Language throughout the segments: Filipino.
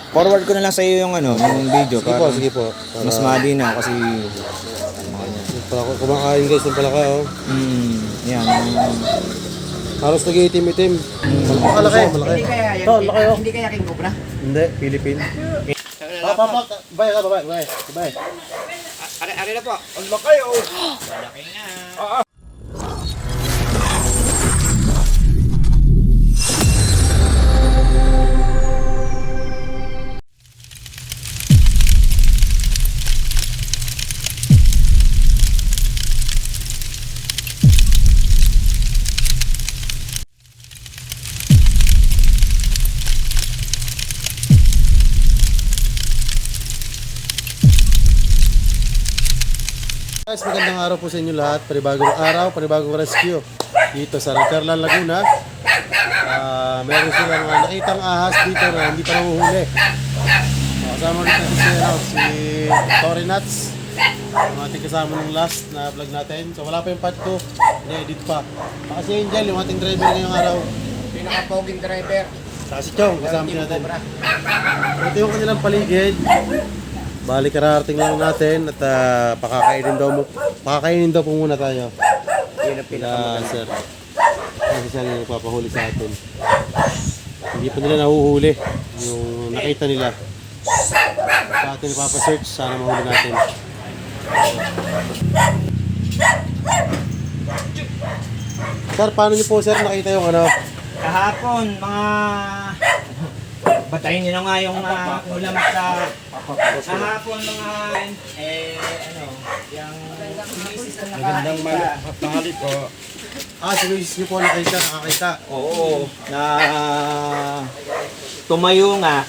Forward ko na lang sa iyo yung ano, yung video Sige po, para sige po. mas malinaw kasi Kumakain guys ng palaka oh. yan. Halos nag-iitim-itim. Malaki. Hindi kaya yan. Ito, laki oh. Hindi kaya king cobra. Hindi, Philippine. Papa, bay. Ari na po. Ang laki oh. Laki na. Guys, magandang araw po sa inyo lahat. Panibagong araw, panibagong rescue dito sa Carlan, Laguna. Meron silang nakitang ahas dito na hindi pa nahuhuli. Kasama ulit natin si Tory Nuts. Ang ating kasama ng last na vlog natin. So wala pa yung part 2. Edit pa. Si Angel, yung ating driver ngayong araw. Pinaka-poging driver. Saka si Chong, kasama natin. Ito yung kanilang paligid. Balik kararating lang natin at pakakainin daw po muna tayo. Yun ang Pinaka sir. Kasi siya yung nagpapahuli sa atin. Hindi pa nila nahuhuli yung nakita nila. Sa atin ipapasearch, sana mahuli natin. Sir, paano niyo po sir nakita yung ano? Kahapon, mga... Batayin nyo na nga yung ulam sa... Kahapon mga... yung... Sinisis na Magandang tanghali po. Sinisis niyo po nakakita. Oo, na tumayo nga,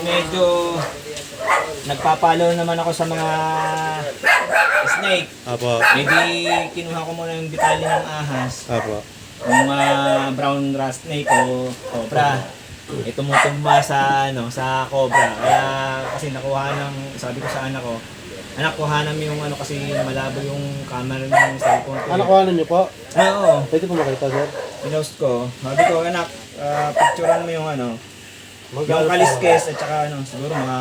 medyo nagpapalo naman ako sa mga snake. Apo. Maybe kinuha ko muna yung bitali ng ahas, Apo. yung brown rat snake o cobra. Tumutugma sa sa cobra. Kaya kasi nakuha sabi ko sa anak ko, anak, kuhanan mo yung kasi malabo yung camera ng cellphone ko. Kuhanan niyo po? Oo. Pwede po makita sir? Pinost ko. Sabi ko, anak, picturean mo yung yung kaliskes at saka siguro mga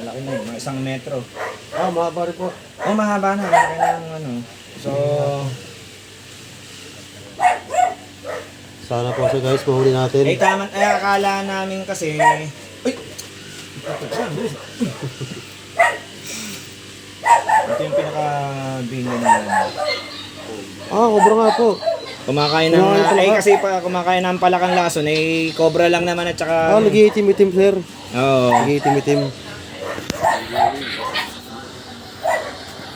malaki na yun, mga 1 metro. Mahaba rin po. Oh, mahaba na. Malaki na yung So, Sana po siya guys, mahuli natin. tama, akala namin kasi, ito yung pinaka-bingo na Cobra nga po. kumakain ng, kasi kumakain ng palakang lason, cobra lang naman at saka, Nag-iitim-itim sir. oo. Nag-iitim-itim.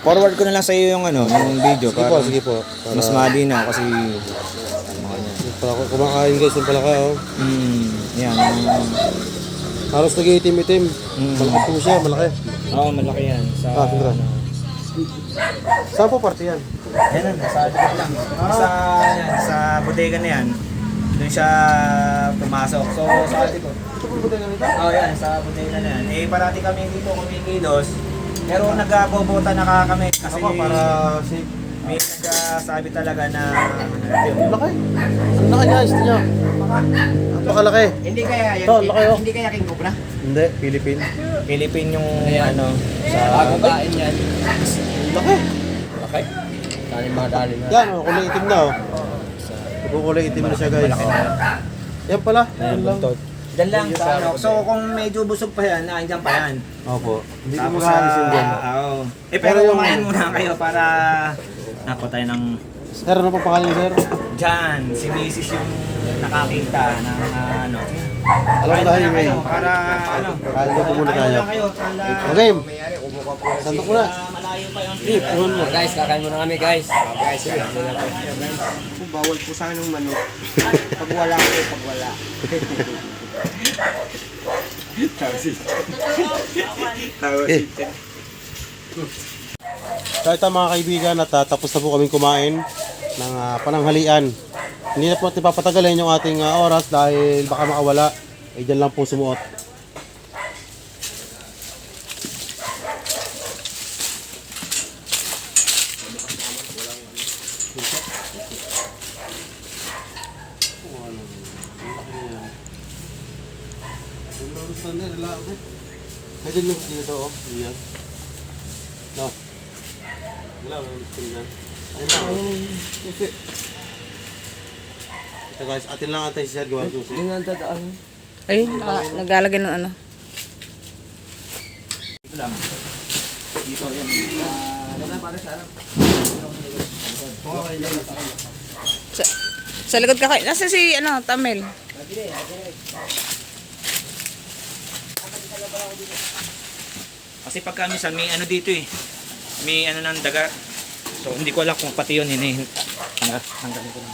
Forward ko na lang sa iyo yung yung video para Sige po. mas malinaw kasi Kumakain guys ng palaka oh. yan. Halos nag-iitim-itim. Malaki po siya, malaki. Oo, malaki yan. Sandra. Saan po parte yan? Yan sa likod lang. Sa bodega na yan. Doon siya pumasok. So, sa likod. Ito po ba ganito? Oo, yan. Sa bodega na yan. Parati kami dito kumikilos. Pero nagkabobota na kami kasi para safe. may nagsasabi talaga na Laki. Ang laki guys, ito nyo. Napakalaki. Hindi kaya yan. Ito, laki oh. Hindi kaya king cobra. Hindi, Philippine. Philippine yung sa Bagong kain yan. Laki. Okay. Dali na. Yan oh, kulay itim na oh. Kulay itim na siya guys. Yan pala. Yan lang. Diyan lang sa So kung medyo busog pa yan, andyan pa yan. Opo. Hindi ko Tapos magkakalis yung dyan. oo. Pero Pero yung- kumain muna kayo para nako tayo ng Sir, ano pa pangalan niyo, sir? dyan. Si Mrs. yung nakakita ng Alam ko Kain tayo muna kayo ngayon. para Kain na po muna kain tayo. muna kayo para Okay. Santok muna. malayo pa yung Puhon mo. Guys, kakain muna kami guys. Guys, Bawal po sana ng manok. Pag wala ko, pag wala. So ito mga kaibigan at tapos na po kaming kumain ng pananghalian. Hindi na po natin papatagalin yung ating oras dahil baka makawala. Dyan lang po sumuot. Lulus na nila, relax eh. Pwede nyo dito, oh. Iyan. No. Wala, lulus ko dyan. Ayun lang, oh. Susi. Ito guys, atin lang atay si Sir gawa susi. Hindi nga dadaan. Ayun, naglalagay ng ano. Ito lang. Dito yan. Wala para sa alam. Sa likod ka kayo. Nasa si, ano, Tamel. Kasi pagka minsan may ano dito eh. May ano ng daga. So hindi ko alam kung pati yun tanggalin ko lang.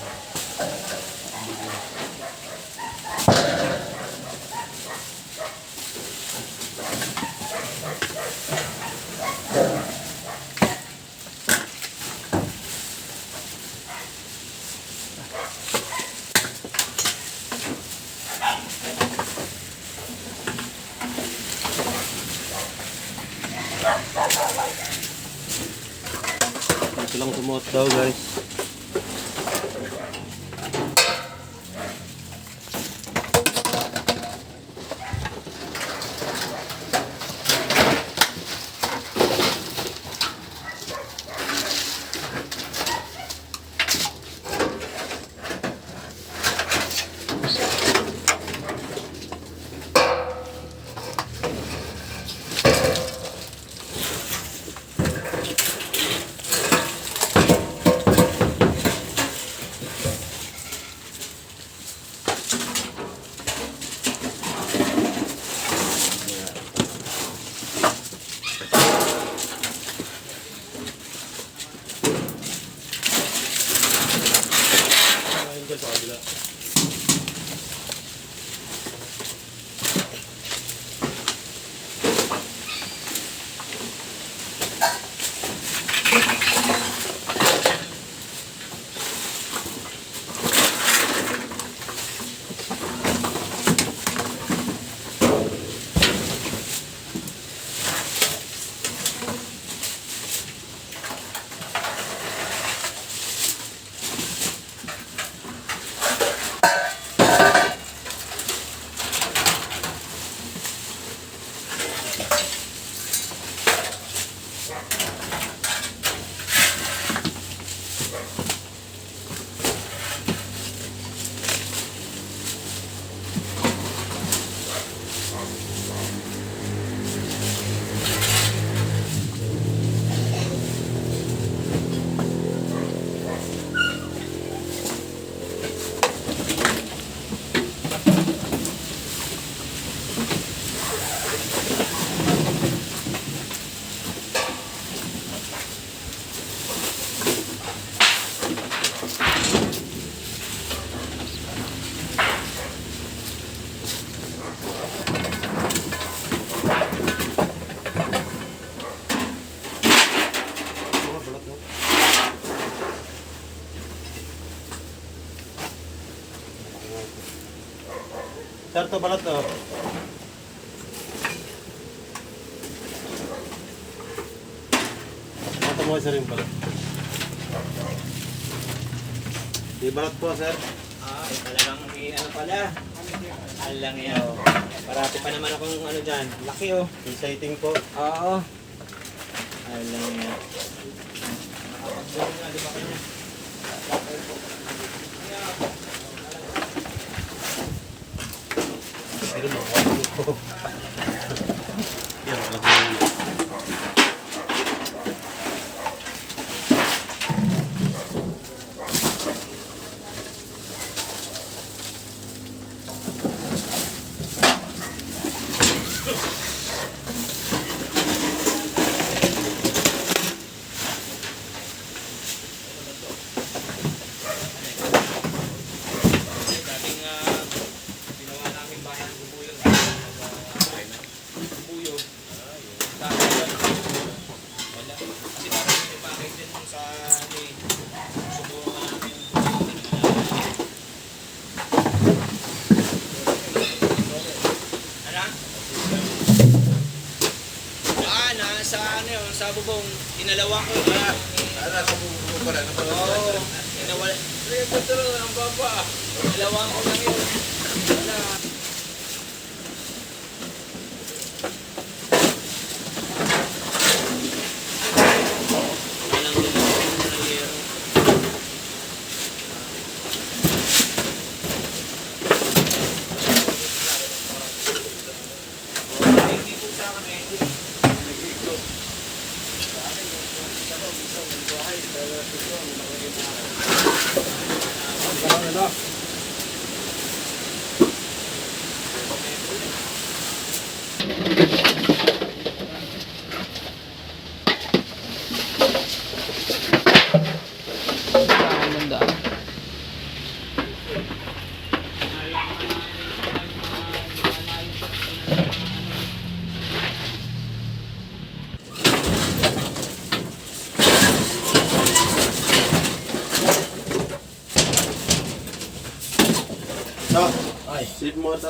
Ito lang sumuot daw guys. Sir, to balat to. Mata mo isa rin balat. Di balat po, sir. Talagang ano pala. Alang yan. Parati pa naman akong ano dyan. Laki oh. Exciting po. Oo. Alang yan. Nakapag-vlog nga, di ba kanya? Pero mo ko. Yan, alam mo. Dating ginawa namin bahay ng bubuyog. Bubuyog. Wala. Kasi dapat may package din dun sa subukan namin. Ano? Nasa ano yun, sa bubong. Inalawa ko. Nasa bubong pala. Oo. Inawala. Ito ang baba. Inalawa ko lang yun. Wala. So, sip mo ito.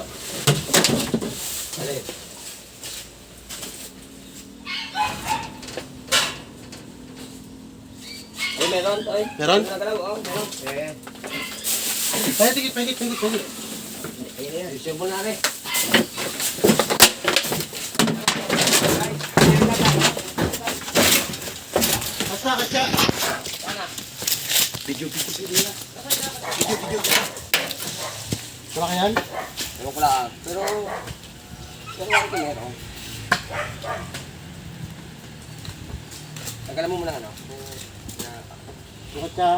Ay, meron to eh. Meron? Nagalaw, oh, meron. Pahigit. Ayun yan, resume na rin. Kasya. Video nila. Malaki yan? Ewan ko lang. Pero ano ko meron? Tagalan mo muna ano? Bukod ka.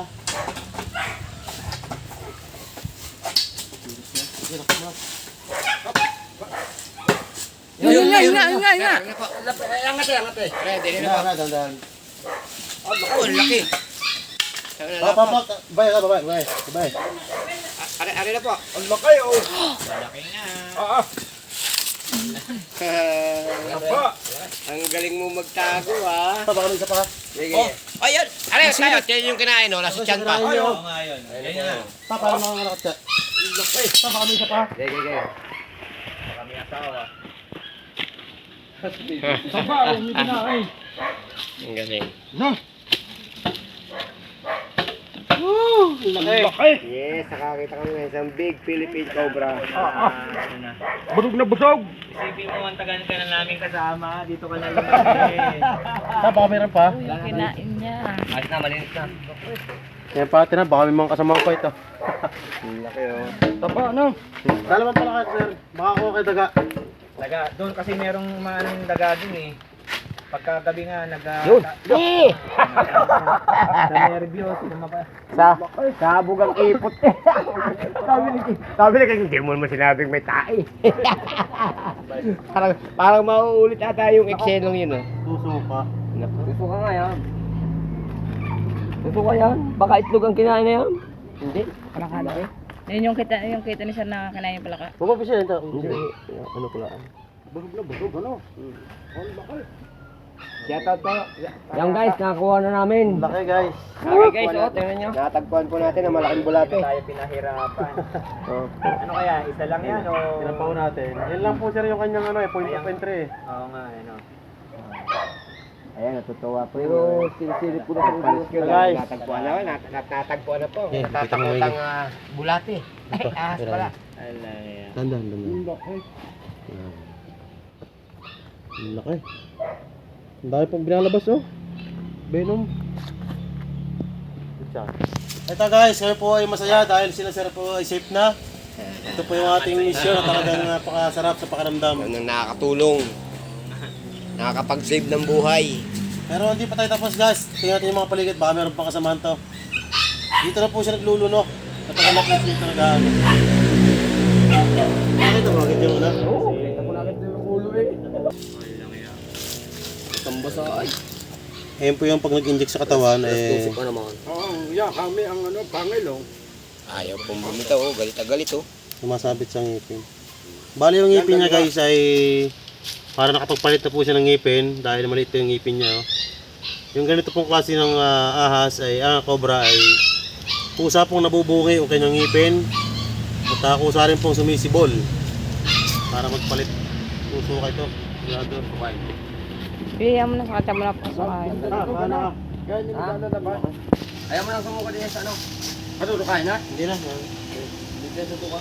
Yun nga. Angat eh. Ready na po. Dandan. Oh, laki. Bye. Ari na po. Ang laki oh. Malaki nga. Oo. Apa. Ang galing mo magtago ha. Baka may isa pa. Sige. Oh, ayun. Ari tayo. Yan yung kinain no. Nasa tiyan pa. Ay, Oo nga yun. Yan na. Para mga nakatsa. Baka may isa pa. Sige. Kami asawa. Saba, hindi na ay. Ang galing. Laki. Yes, nakakita kami ng isang big Philippine Cobra. Ito na. Busog na busog. Isipin mo, ang tagal ka na namin kasama. Dito ka na lumaki. Baka mayroon pa. Kinain niya. Ayos na, malinis na. Yan pa, tinan. Baka may mga kasama ko ito. Laki oh. Saba, ano? Dalaman pala kayo, sir. Baka ako kay daga. Daga, doon kasi merong maanong daga dun eh. Pagkagabi nga, Yun. Sa nervyos, Sabog ang ipot. Sabi ni hindi mo naman sinabing may tae. parang mauulit ata yung eksenong yun oh. Puso pa. Gusto ka nga yan. Gusto ka yan? Baka itlog ang kinain na yan? Hindi. Palaka daw. Yun yung kita ni sir na kinain yung palaka. Bumapis yan ito. Hindi. Ano ko lang. Busog na busog, ano? Shoutout po. Yan guys, nakakuha na namin. Laki guys. Okay guys, oh, tingnan nyo. Natagpuan po natin ang malaking bulate. tayo pinahirapan. Oh. Ano kaya, isa lang yan o? Pinapaw natin. Yan lang po sir yung kanyang ano, point of entry. Oo nga, ano. Ayan, natutuwa po. Pero sinisilip ko na sa ulo. Guys. Natagpuan na, natagpuan na po. Yeah, kita mo Natatakot ang bulate. Ay, ahas pala. Ala yan. Dandan. Laki. Ang dami pong binalabas oh. Venom. Ito guys, kayo po ay masaya dahil sila sir po ay safe na. Ito po yung ating mission na talagang napakasarap sa pakiramdam. Ano nakakatulong. Nakakapag-save ng buhay. Pero hindi pa tayo tapos guys. Tingnan natin yung mga paligid, baka meron pang kasamahan to. Dito na po siya naglulunok. Natagalap na siya talaga. Bakit bakit yung una? Oo, kita po natin yung ulo eh. Tambasa ay. Ayun po yung pag nag-inject sa katawan eh. Tusok pa naman. Oo, kami ang ano, pangilong. Ayaw pong bumitaw, oh. Galit na galit oh. Sumasabit sa ngipin. Bali yung ngipin niya guys ay para nakapagpalit na po siya ng ngipin dahil maliit yung ngipin niya. Oh. Yung ganito pong klase ng ahas ay cobra ay kusa pong nabubungi o kanyang ngipin at kusa rin pong sumisibol para magpalit. Puso ka ito. Sigurado. Bigyan mo na sa kata mo na po sa kain. Paano ka? Ayaw mo lang sumuko din sa ano. Matutukain na? Hindi na. Hindi na tutuka.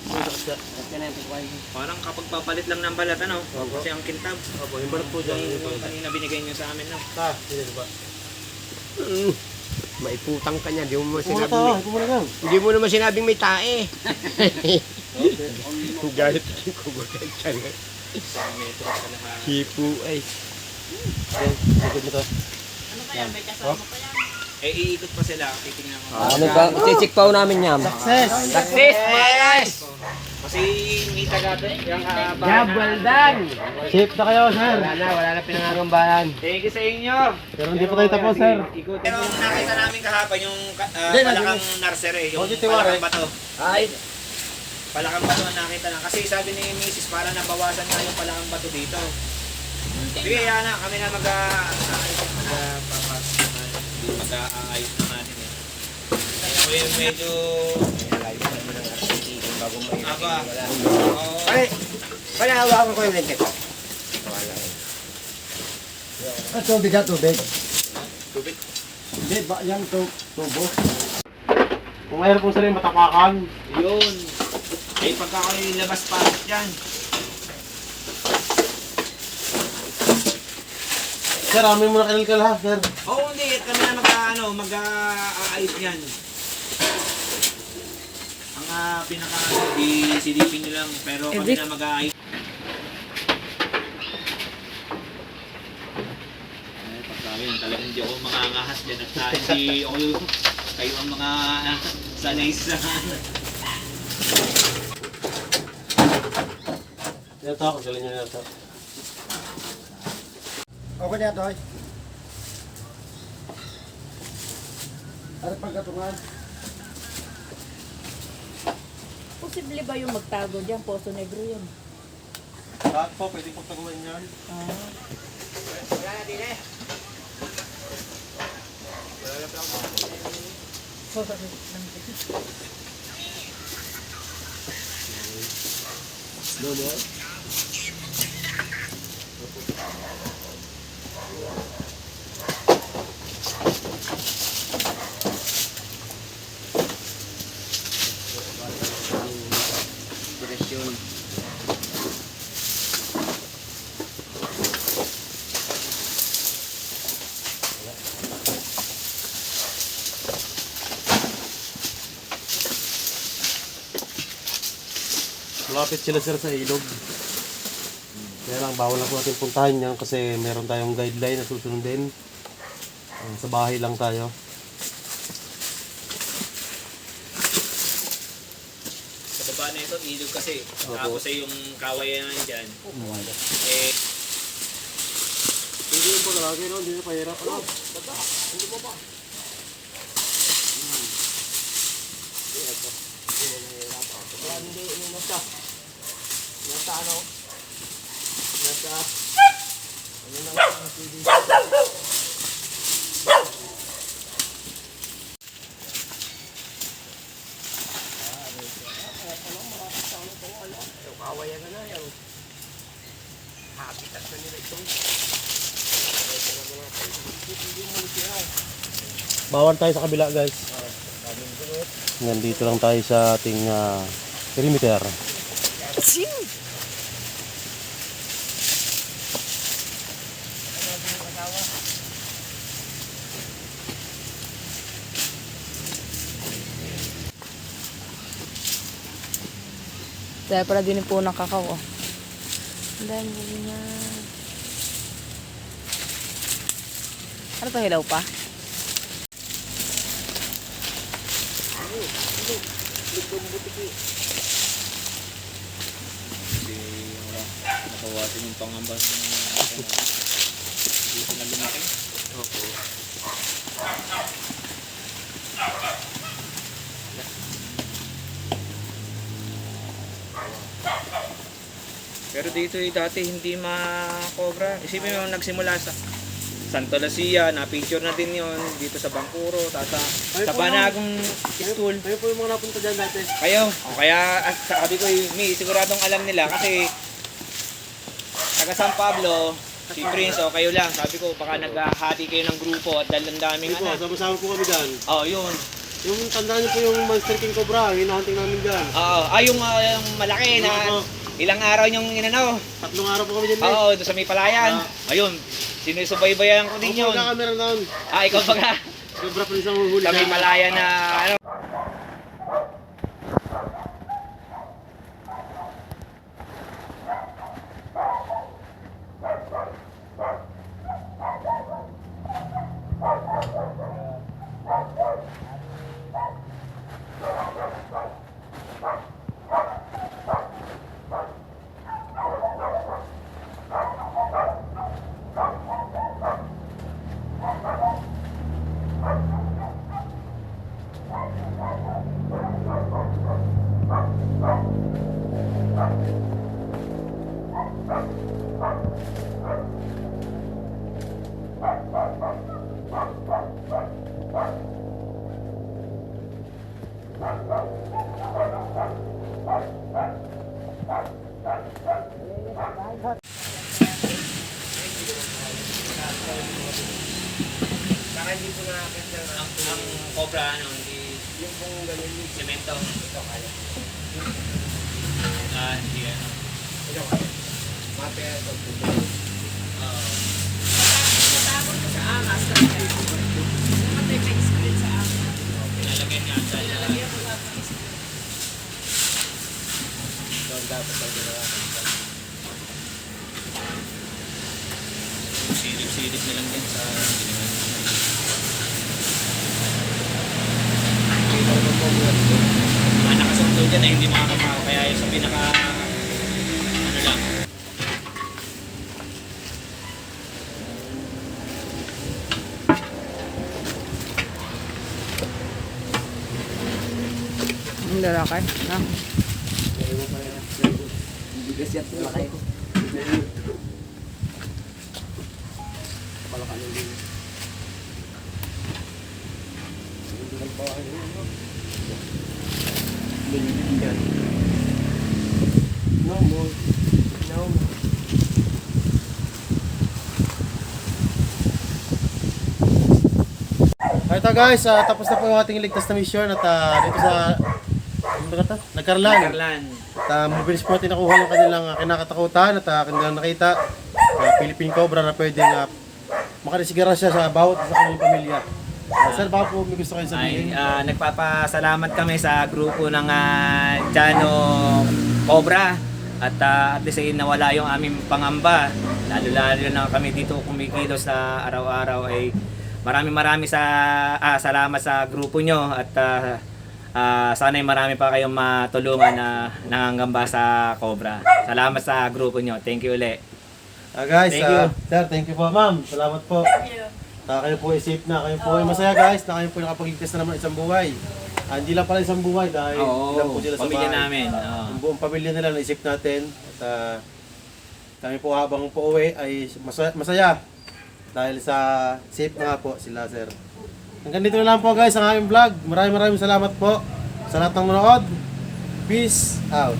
Kasi na yung tutukain. Parang kapag papalit lang ng balat, ano? Kasi ang kintab. Opo, yung balat po dyan. Yung kanina binigay niyo sa amin, no? Hindi ba? Maiputang ka niya, di mo Ito muna sinabing to. may... Ito muna lang. Hindi mo naman sinabing may tae. Galit ko gulat siya. Hipo ay. Ikot mo to. Ano kaya? May kasama pa yan. iikot pa sila, titingnan ko. Ano ba? Sisik pa namin yan. Success! Success, mga guys! Kasi may taga yung Job well done! Safe na kayo, sir. Wala na pinangarumbahan. Thank you sa inyo. Pero hindi pa tayo tapos, sir. Pero nakita namin kahapon yung palakang nursery, yung Positive, palakang eh. bato. Ay, Palakang bato ang nakita lang. Kasi sabi ni Mrs. para nabawasan nga yung palakang bato dito. Sige, yan na. Kami na mag-aayos na natin eh. So yung medyo... Aba. Oo. panahawakan ko yung lente ko. Tubig ha, tubig. Tubig. Hindi, ba yan tubo? Kung mayroon po sila yung matapakan. Yun. Eh, pagka kayo labas pa dyan. Sir, amin mo na kinalkal ha, sir. Oo, hindi. Kami na mag-aayos yan. Ang silipin nyo lang. Pero kami na mag-aayos. Eh, pagka yun, talagang hindi ako mangangahas dyan. At hindi ako kayo ang mga sanay sa... Ito ako, galing nyo na ito. Okay na ito, ay. Ano pagkatungan? Posible ba yung magtago dyan? Poso Negro yun. Lahat po, pwede pong taguan yan. Wala na din eh. Malapit sila sir sa ilog. Kaya lang, bawal na po natin puntahan yan kasi meron tayong guideline na susundin. Sa bahay lang tayo. Sa baba na ito, ilog kasi. Tapos ay yung kawayan dyan. Eh, Hindi yung pag-alagi, no? Hindi na pahirap. Ano? Bawal tayo sa kabila, guys. Nandito lang tayo sa ating perimeter. Dahil pala din po ng kakao. Oh. Ang dami niya. Ano to, hilaw pa? kasi nakawatin yung pangambas ng dito na lumaki. Pero dito dati hindi ma-cobra. Isipin mo nagsimula sa Santo Lucia, na-picture na din yon dito sa Bangkuro, sa Banagong School. Kayo po yung mga napunta dyan dati. Kayo, o kaya sabi ko, may siguradong alam nila kasi taga San Pablo, si Prince, o kayo lang. Sabi ko, baka naghahati kayo ng grupo at dahil ang daming Hindi po, sama-sama po kami dyan. Oh, yun. Yung tandaan niyo po yung Monster King Cobra, hinahunting namin dyan. Oo, yung malaki na ilang araw niyong inanaw. 3 araw po kami dyan. Oo, doon sa may palayan. Ayun, sinusubaybayan ko din Ako yun. po camera noon. Ikaw baga, Cobra po isang huli. sa may palayan na ano. Ang cobra, ano, hindi... Yung kung ganun yung semento. Ito kaya. Hindi ano. Ito kaya. Mapaya ito. Matakot ko sa angas kasi matay may screen sa akin. Pinalagyan nga sa... Lalagyan ko lahat ng screen. Doon dapat ang ginawa. Silip-silip na lang din sa... Mga nakasundo dyan hindi makakapako. Kaya yung sa pinaka... Ano lang. Ang lalaki. Ah. Bigas yan. Malaki ko. No more. No more. Ito guys, tapos na po yung ating ligtas na mission at dito sa Nagkarlan. Carlan. At mabilis po natin nakuha yung kanilang kinakatakutan at kanilang nakita Philippine Cobra na pwedeng makarisigara siya sa bawat isa kanyang pamilya. Sir, baka po may gusto kayo sabihin? Nagpapasalamat kami sa grupo ng Jano Cobra at at least nawala yung aming pangamba. Lalo na kami dito kumikilos na araw-araw ay marami salamat sa grupo nyo at sana ay marami pa kayong matulungan na nangangamba sa Cobra. Salamat sa grupo nyo. Thank you ulit. Guys, Thank you. sir, thank you po ma'am. Salamat po. Kayo po ay safe na. Kayo po ay masaya guys na kayo po nakapagligtas na naman isang buhay. Hindi lang pala isang buhay dahil ilan po sila sa pamilya bahay. namin. Ang buong pamilya nila naisip natin. At kami po habang po uwi ay masaya. Dahil sa safe nga po sila sir. Hanggang dito na lang po guys ang aming vlog. Maraming salamat po sa lahat ng manood. Peace out.